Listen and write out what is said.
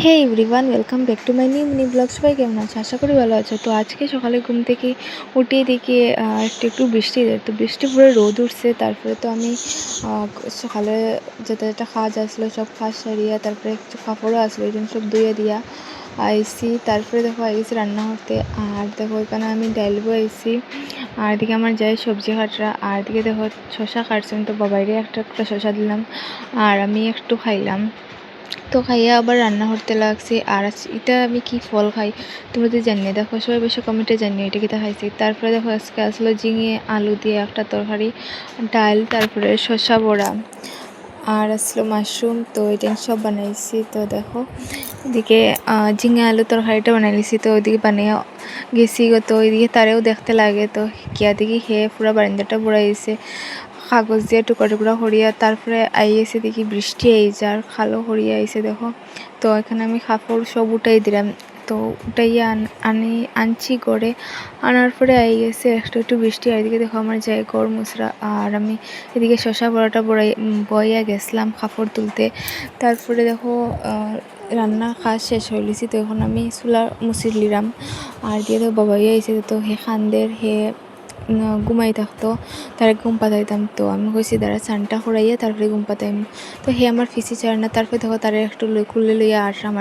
Hey everyone, welcome back to my new mini vlog. সবাই কেমন আছে? আশা করি ভালো আছে। তো আজকে সকালে ঘুম থেকে উঠিয়ে দেখি একটু একটু বৃষ্টি দেয়, তো বৃষ্টি পুরো রোদ উঠছে। তারপরে তো আমি সকালে যেটা যেটা কাজ আসলো সব কাজ সারিয়া, তারপরে একটু কাপড়ও আসলো, এই জন্য সব ধুয়ে দিয়া আইসি। তারপরে দেখো আইসি রান্না করতে, আর দেখো এখানে আমি ডাইল বইছি, আর এদিকে আমার যাই সবজি কাটরা, আর এদিকে দেখো শশা কাটছেন, তো বাবাইরে একটা একটা শশা দিলাম আর আমি একটু খাইলাম। তো খাইয়া আবার রান্না করতে লাগছে। আর এটা আমি কি ফল খাই তোমরা যদি জানিয়ে দেখো, সবাই বেশি কমেন্টে জানিয়ে এটা কিটা খাইছি। তারপরে দেখো আজকে আসলো ঝিঙে আলু দিয়ে একটা তরকারি, ডাল, তারপরে শসা বড়া, আর আসলো মাশরুম। তো এটা সব বানাইছি। তো দেখো এদিকে ঝিঙে আলু তরকারিটা বানাইছি, তো ওইদিকে বানিয়ে গেছি গো। তো ওইদিকে তারেও দেখতে লাগে, তো কিয়া দেখি খেয়ে পুরো বারান্দাটা বুড়াইছে কাগজ দিয়ে টুকরা টুকরা করিয়া। তারপরে আইয়েছে দেখি বৃষ্টি আইছে আর খালো করিয়া আইছে দেখো। তো এখানে আমি কাপড় সব উঠাই দিলাম, তো উঠাইয়া আনছি করে। আনার পরে আই গেছে একটু একটু বৃষ্টি। আর এদিকে দেখো আমার যাই গড় মুসরা, আর আমি এদিকে শশা বড়াটা বইয়া গেছিলাম কাপড় তুলতে। তারপরে দেখো রান্না কাজ শেষ হইলিছি, তো এখন আমি চুলা মুছি লিলাম। আর দিয়ে তো বাবাই আইছে, তো হে খান্দের হে ঘুমাই থাকতো, তারে ঘুম পাতাইতাম। তো আমি কইছি দাঁড়া চানটা করাইয়া তারপরে ঘুম পাতাইম। তো হে আমার ফিসি চায় না। তারপরে দেখো তারে একটু খুলে লইয়া আসলাম,